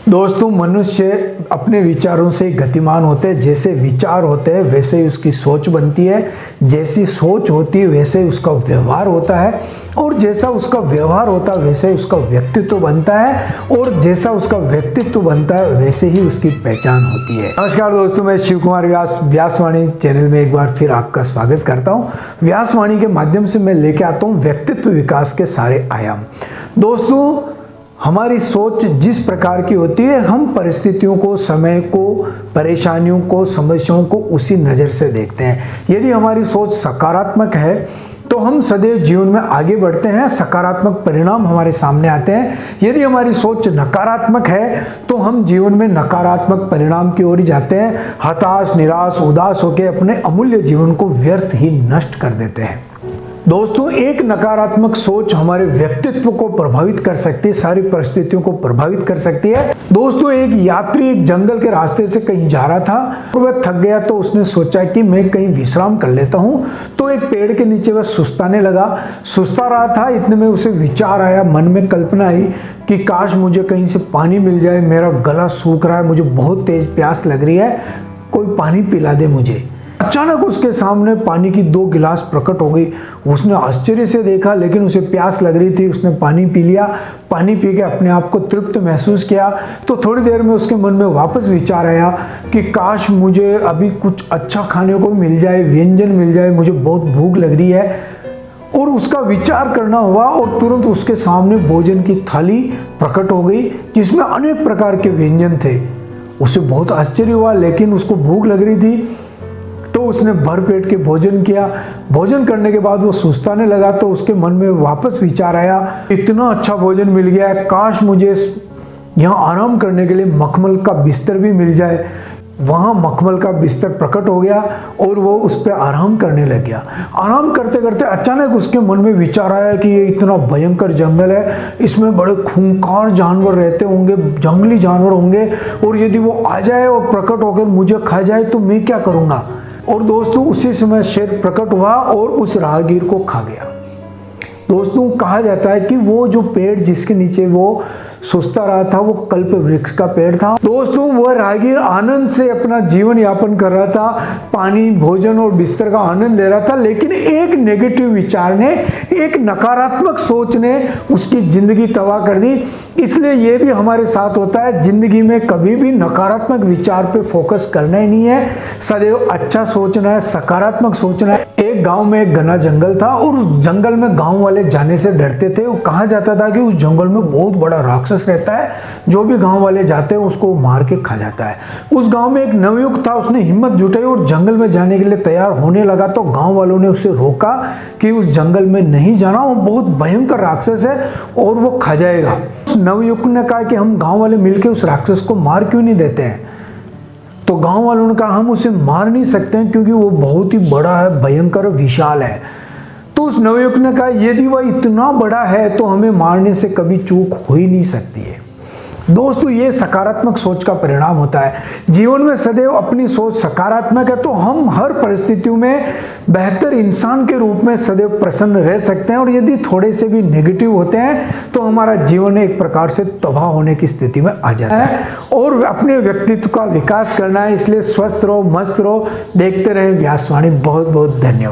दोस्तों, मनुष्य अपने विचारों से गतिमान होते हैं। जैसे विचार होते हैं वैसे ही उसकी सोच बनती है, जैसी सोच होती है वैसे ही उसका व्यवहार होता है, और जैसा उसका व्यवहार होता है वैसे ही उसका व्यक्तित्व बनता है, और जैसा उसका व्यक्तित्व बनता है वैसे ही उसकी पहचान होती है। नमस्कार दोस्तों, मैं शिव कुमार व्यास व्यासवाणी चैनल में एक बार फिर आपका स्वागत करता हूँ। व्यासवाणी के माध्यम से मैं लेके आता हूँ व्यक्तित्व विकास के सारे आयाम। दोस्तों, हमारी सोच जिस प्रकार की होती है, हम परिस्थितियों को, समय को, परेशानियों को, समस्याओं को उसी नज़र से देखते हैं। यदि हमारी सोच सकारात्मक है तो हम सदैव जीवन में आगे बढ़ते हैं, सकारात्मक परिणाम हमारे सामने आते हैं। यदि हमारी सोच नकारात्मक है तो हम जीवन में नकारात्मक परिणाम की ओर ही जाते हैं, हताश, निराश, उदास होकर अपने अमूल्य जीवन को व्यर्थ ही नष्ट कर देते हैं। दोस्तों, एक नकारात्मक सोच हमारे व्यक्तित्व को प्रभावित कर सकती है, सारी परिस्थितियों को प्रभावित कर सकती है। दोस्तों, एक यात्री एक जंगल के रास्ते से कहीं जा रहा था और वह थक गया, तो उसने सोचा कि मैं कहीं विश्राम कर लेता हूँ। तो एक पेड़ के नीचे वह सुस्ताने लगा। सुस्ता रहा था, इतने में उसे विचार आया, मन में कल्पना आई कि काश मुझे कहीं से पानी मिल जाए, मेरा गला सूख रहा है, मुझे बहुत तेज प्यास लग रही है, कोई पानी पिला दे मुझे। अचानक उसके सामने पानी की 2 गिलास प्रकट हो गई। उसने आश्चर्य से देखा, लेकिन उसे प्यास लग रही थी। उसने पानी पी लिया। पानी पी के अपने आप को तृप्त महसूस किया। तो थोड़ी देर में उसके मन में वापस विचार आया कि काश मुझे अभी कुछ अच्छा खाने को मिल जाए, व्यंजन मिल जाए, मुझे बहुत भूख लग रही है। और उसका विचार करना हुआ और तुरंत उसके सामने भोजन की थाली प्रकट हो गई जिसमें अनेक प्रकार के व्यंजन थे। उसे बहुत आश्चर्य हुआ, लेकिन उसको भूख लग रही थी तो उसने भर पेट के भोजन किया। भोजन करने के बाद वो सुस्ताने लगा, तो उसके मन में वापस विचार आया, इतना अच्छा भोजन मिल गया है, काश मुझे यहाँ आराम करने के लिए मखमल का बिस्तर भी मिल जाए। वहाँ मखमल का बिस्तर प्रकट हो गया और वो उस पर आराम करने लग गया। आराम करते करते अचानक उसके मन में विचार आया कि ये इतना भयंकर जंगल है, इसमें बड़े खूंखार जानवर रहते होंगे, जंगली जानवर होंगे, और यदि वो आ जाए और प्रकट होकर मुझे खा जाए तो मैं क्या करूँगा। और दोस्तों, उसी समय शेर प्रकट हुआ और उस राहगीर को खा गया। दोस्तों, कहा जाता है कि वो जो पेड़ जिसके नीचे वो सुस्ता रहा था वो कल्प वृक्ष का पेड़ था। दोस्तों, वह राहगीर आनंद से अपना जीवन यापन कर रहा था, पानी, भोजन और बिस्तर का आनंद ले रहा था, लेकिन एक नेगेटिव विचार ने, एक नकारात्मक सोच ने उसकी जिंदगी तबाह कर दी। इसलिए ये भी हमारे साथ होता है, जिंदगी में कभी भी नकारात्मक विचार पे फोकस करना ही नहीं है, सदैव अच्छा सोचना है, सकारात्मक सोचना है। एक गांव में एक घना जंगल था और उस जंगल में गांव वाले जाने से डरते थे। वो कहा जाता था कि उस जंगल में बहुत बड़ा राक्षस रहता है, जो भी गांव वाले जाते हैं उसको मार के खा जाता है। उस गांव में एक नवयुवक था, उसने हिम्मत जुटाई और जंगल में जाने के लिए तैयार होने लगा। तो गांव वालों ने उसे रोका कि उस जंगल में नहीं जाना, वो बहुत भयंकर राक्षस है और वो खा जाएगा। उस नवयुवक ने कहा कि हम गांव वाले मिलकर उस राक्षस को मार क्यों नहीं देते हैं। तो गांव वालों ने कहा हम उसे मार नहीं सकते हैं क्योंकि वो बहुत ही बड़ा है, भयंकर विशाल है। तो उस नवयुवक ने कहा यदि वह इतना बड़ा है तो हमें मारने से कभी चूक हो ही नहीं सकती है। दोस्तों, ये सकारात्मक सोच का परिणाम होता है। जीवन में सदैव अपनी सोच सकारात्मक है तो हम हर परिस्थितियों में बेहतर इंसान के रूप में सदैव प्रसन्न रह सकते हैं, और यदि थोड़े से भी नेगेटिव होते हैं तो हमारा जीवन एक प्रकार से तबाह होने की स्थिति में आ जाता है। और अपने व्यक्तित्व का विकास करना है, इसलिए स्वस्थ रहो, मस्त रहो, देखते रहे व्यासवाणी। बहुत बहुत धन्यवाद।